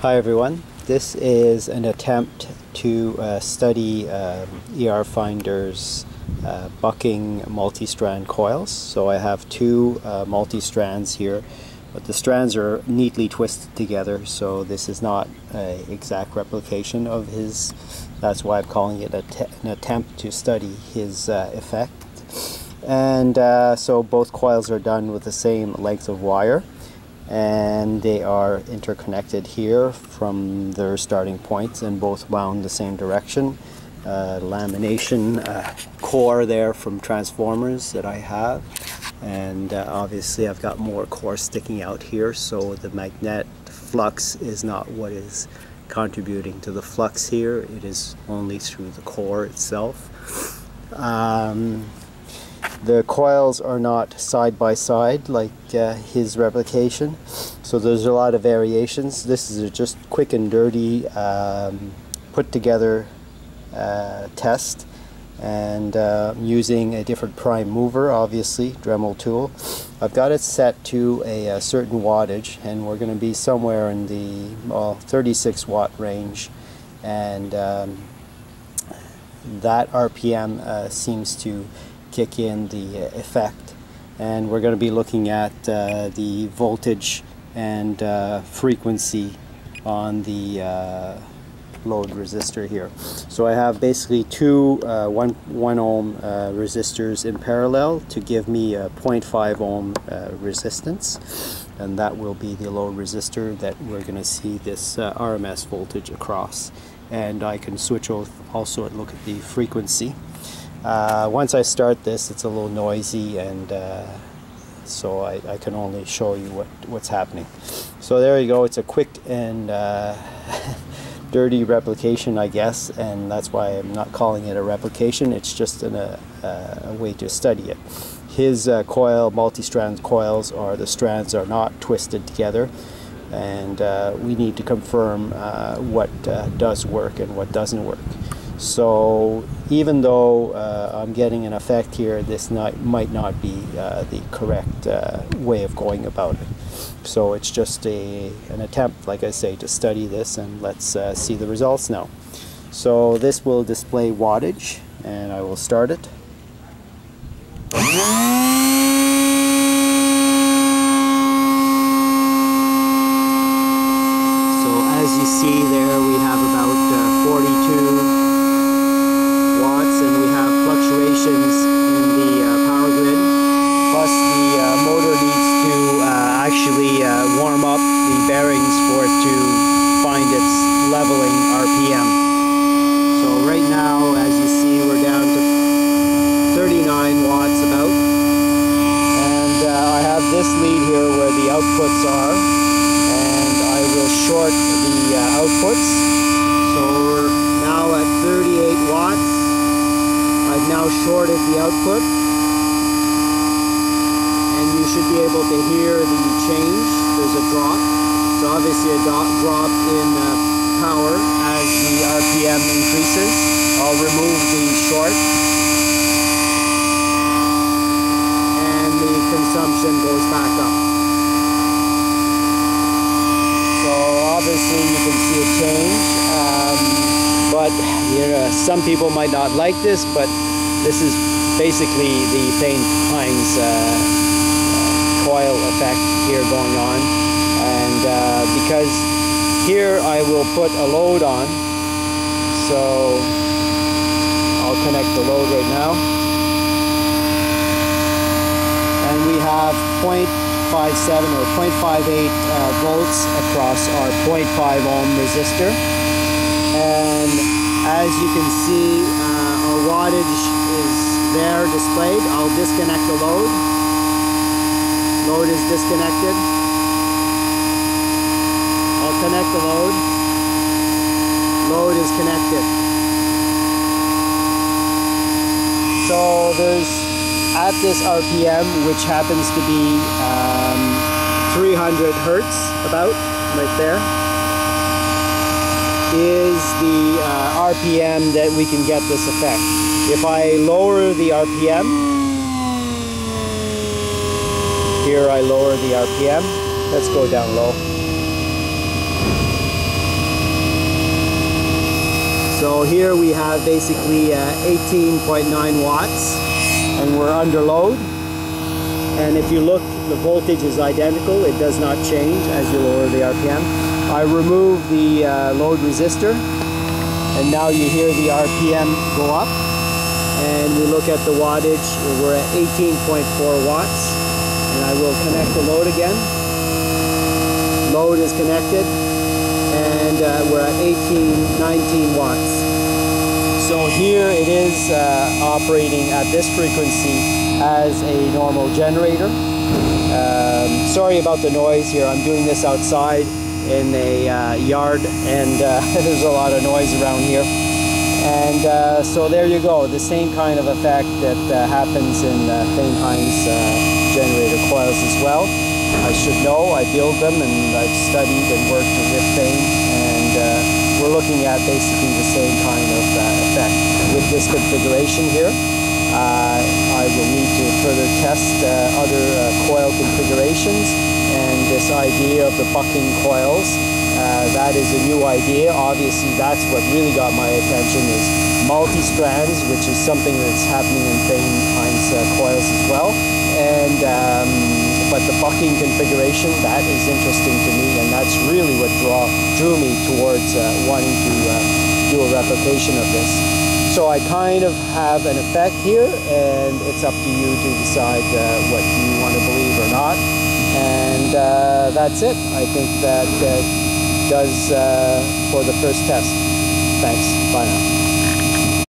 Hi everyone, this is an attempt to study Erfinder's bucking multi-strand coils. So I have two multi-strands here, but the strands are neatly twisted together, so this is not an exact replication of his. That's why I'm calling it an attempt to study his effect. And so both coils are done with the same length of wire, and they are interconnected here from their starting points and both wound the same direction. Lamination core there from transformers that I have, and obviously I've got more core sticking out here, so the magnet flux is not what is contributing to the flux here. It is only through the core itself. The coils are not side by side like his replication, so there's a lot of variations. This is a just quick and dirty put together test, and using a different prime mover, obviously Dremel tool. I've got it set to a certain wattage, and we're going to be somewhere in the 36 watt range, and that RPM seems to kick in the effect, and we're going to be looking at the voltage and frequency on the load resistor here. So I have basically two 1 ohm resistors in parallel to give me a 0.5 ohm resistance, and that will be the load resistor that we're going to see this RMS voltage across. And I can switch also and look at the frequency. Once I start this, it's a little noisy, and so I can only show you what's happening. So there you go. It's a quick and dirty replication, I guess, and that's why I'm not calling it a replication. It's just a way to study it. His multi-strand coils, the strands are not twisted together, and we need to confirm what does work and what doesn't work. So even though I'm getting an effect here, this might not be the correct way of going about it. So it's just an attempt, like I say, to study this, and let's see the results now. So this will display wattage, and I will start it. So as you see there, we have about 42 watts, and we have fluctuations in the power grid, plus the motor needs to actually warm up the bearings for it to find its leveling RPM. So right now, as you see, we're down to 39 watts about, and I have this lead here where the outputs are, and I will short the outputs. So we're now at 38 watts. I've now shorted the output, and you should be able to hear the change. There's a drop. So obviously a drop in power as the RPM increases. I'll remove the short, and the consumption goes back up. So obviously you can see a change. But some people might not like this, but this is basically the Pain Pines coil effect here going on. And because here I will put a load on, so I'll connect the load right now. And we have 0.57 or 0.58 volts across our 0.5 ohm resistor. And as you can see, our wattage is there displayed. I'll disconnect the load. Load is disconnected. I'll connect the load. Load is connected. So there's, at this RPM, which happens to be 300 hertz about, right there, is the RPM that we can get this effect. If I lower the RPM, here I lower the RPM, let's go down low. So here we have basically 18.9 watts, and we're under load. And if you look, the voltage is identical. It does not change as you lower the RPM. I remove the load resistor, and now you hear the RPM go up. And we look at the wattage, we're at 18.4 watts. And I will connect the load again. Load is connected, and we're at 19 watts. So here it is operating at this frequency as a normal generator. Sorry about the noise here. I'm doing this outside in a yard, and there's a lot of noise around here. And so there you go, the same kind of effect that happens in Feinheim's generator coils as well. I should know, I build them, and I've studied and worked with Fein, and we're looking at basically the same kind of effect with this configuration here. I will need to further test other coil configurations, and this idea of the bucking coils, that is a new idea. Obviously that's what really got my attention, is multi-strands, which is something that's happening in Feinheim's coils as well. And but the bucking configuration, that is interesting to me, and that's really what drew me towards wanting to do a replication of this. So I kind of have an effect here, and it's up to you to decide what you want to believe or not. And that's it. I think that does for the first test. Thanks. Bye now.